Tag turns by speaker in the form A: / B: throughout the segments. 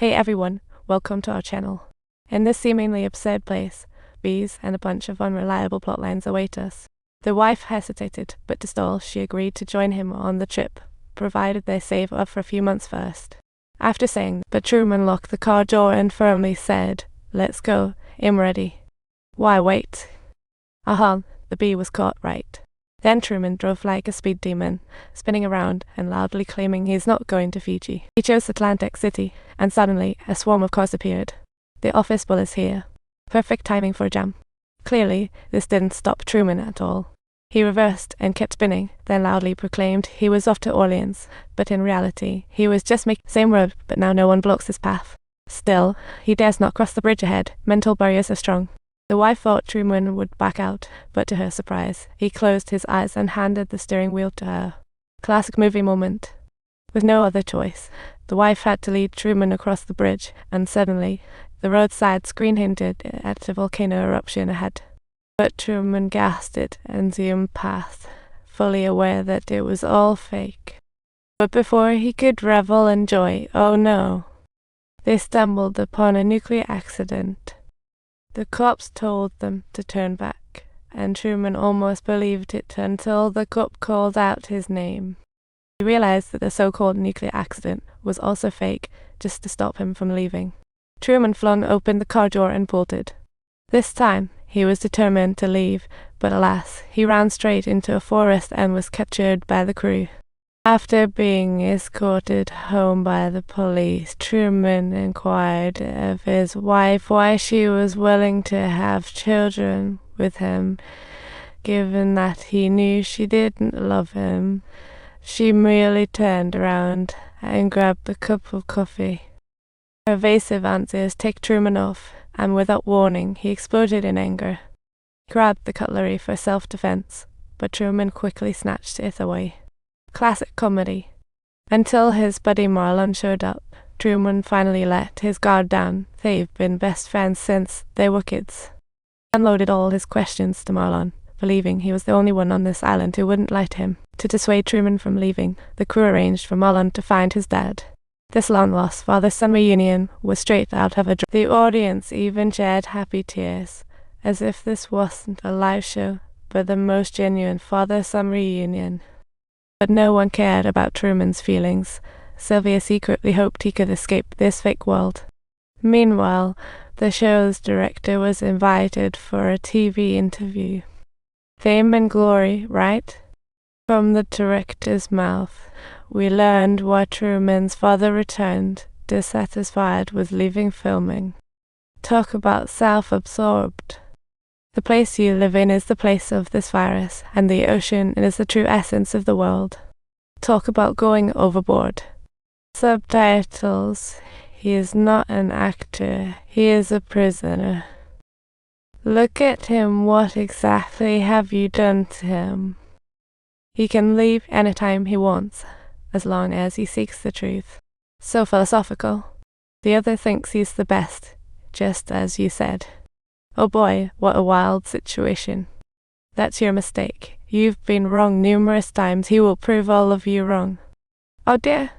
A: Hey everyone, welcome to our channel. In this seemingly absurd place, bees and a bunch of unreliable plotlines await us. The wife hesitated, but to stall, she agreed to join him on the trip, provided they save up for a few months first. After saying, but Truman locked the car door and firmly said, "Let's go, I'm ready." Why wait? Aha, the bee was caught right. Then Truman drove like a speed demon, spinning around and loudly claiming he's not going to Fiji. He chose Atlantic City, and suddenly a swarm of cars appeared. The office bull is here. Perfect timing for a jam. Clearly, this didn't stop Truman at all. He reversed and kept spinning, then loudly proclaimed he was off to Orleans, but in reality, he was just making the same road, but now no one blocks his path. Still, he dares not cross the bridge ahead. Mental barriers are strong. The wife thought Truman would back out, but to her surprise, he closed his eyes and handed the steering wheel to her. Classic movie moment. With no other choice, the wife had to lead Truman across the bridge, and suddenly, the roadside screen hinted at a volcano eruption ahead. But Truman gasped it and zoomed past, fully aware that it was all fake. But before he could revel in joy, oh no, they stumbled upon a nuclear accident. The cops told them to turn back, and Truman almost believed it until the cop called out his name. He realized that the so-called nuclear accident was also fake, just to stop him from leaving. Truman flung open the car door and bolted. This time, he was determined to leave, but alas, he ran straight into a forest and was captured by the crew. After being escorted home by the police, Truman inquired of his wife why she was willing to have children with him, given that he knew she didn't love him. She merely turned around and grabbed a cup of coffee. Her evasive answers ticked Truman off, and without warning, he exploded in anger. He grabbed the cutlery for self-defense, but Truman quickly snatched it away. Classic comedy. Until his buddy Marlon showed up, Truman finally let his guard down. They've been best friends since they were kids. He unloaded all his questions to Marlon, believing he was the only one on this island who wouldn't lie to him. To dissuade Truman from leaving, the crew arranged for Marlon to find his dad. This long-lost father-son reunion was straight out of a dream. The audience even shed happy tears, as if this wasn't a live show, but the most genuine father-son reunion. But no one cared about Truman's feelings. Sylvia secretly hoped he could escape this fake world. Meanwhile, the show's director was invited for a TV interview. Fame and glory, right? From the director's mouth, we learned why Truman's father returned, dissatisfied with leaving filming. Talk about self-absorbed. The place you live in is the place of this virus, and the ocean is the true essence of the world. Talk about going overboard. Subtitles. He is not an actor, he is a prisoner. Look at him, what exactly have you done to him? He can leave anytime he wants, as long as he seeks the truth. So philosophical. The other thinks he's the best, just as you said. Oh boy, what a wild situation. That's your mistake. You've been wrong numerous times. He will prove all of you wrong. Oh dear.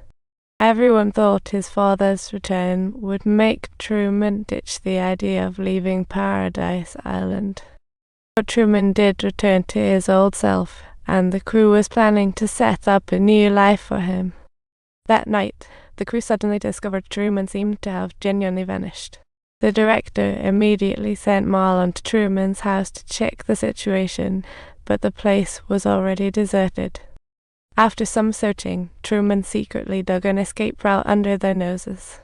A: Everyone thought his father's return would make Truman ditch the idea of leaving Paradise Island. But Truman did return to his old self, and the crew was planning to set up a new life for him. That night, the crew suddenly discovered Truman seemed to have genuinely vanished. The director immediately sent Marlon to Truman's house to check the situation, but the place was already deserted. After some searching, Truman secretly dug an escape route under their noses.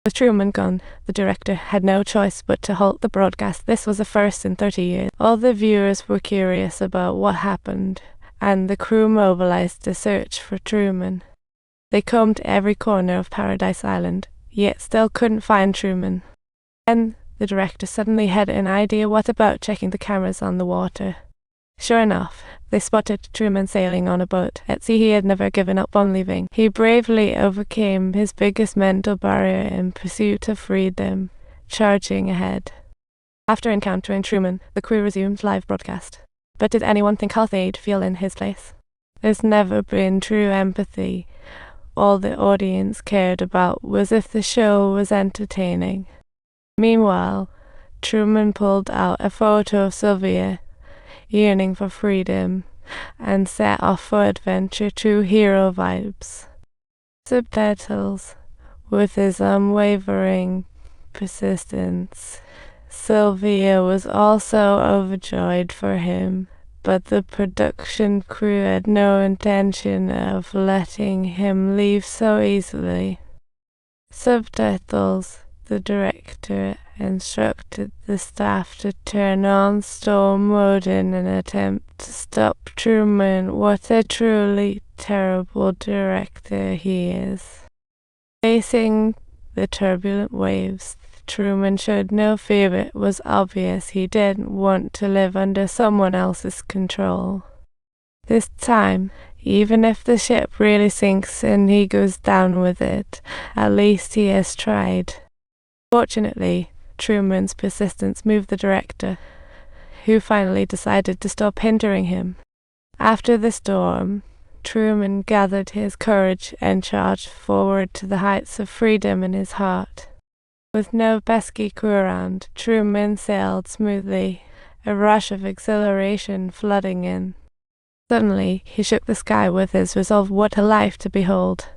A: With Truman gone, the director had no choice but to halt the broadcast. This was a first in 30 years. All the viewers were curious about what happened, and the crew mobilized to search for Truman. They combed every corner of Paradise Island, yet still couldn't find Truman. Then the director suddenly had an idea. What about checking the cameras on the water? Sure enough, they spotted Truman sailing on a boat. At sea he had never given up on leaving. He bravely overcame his biggest mental barrier in pursuit of freedom, charging ahead. After encountering Truman, the crew resumed live broadcast. But did anyone think how they'd feel in his place? There's never been true empathy all the audience cared about was if the show was entertaining. Meanwhile, Truman pulled out a photo of Sylvia, yearning for freedom, and set off for adventure true hero vibes. Subtitles. With his unwavering persistence, Sylvia was also overjoyed for him, but the production crew had no intention of letting him leave so easily. Subtitles. The director instructed the staff to turn on storm mode in an attempt to stop Truman. What a truly terrible director he is. Facing the turbulent waves, Truman showed no fear. It was obvious he didn't want to live under someone else's control. This time, even if the ship really sinks and he goes down with it, at least he has tried. Fortunately, Truman's persistence moved the director, who finally decided to stop hindering him. After the storm, Truman gathered his courage and charged forward to the heights of freedom in his heart. With no pesky crew around, Truman sailed smoothly, a rush of exhilaration flooding in. Suddenly, he shook the sky with his resolve. What a life to behold!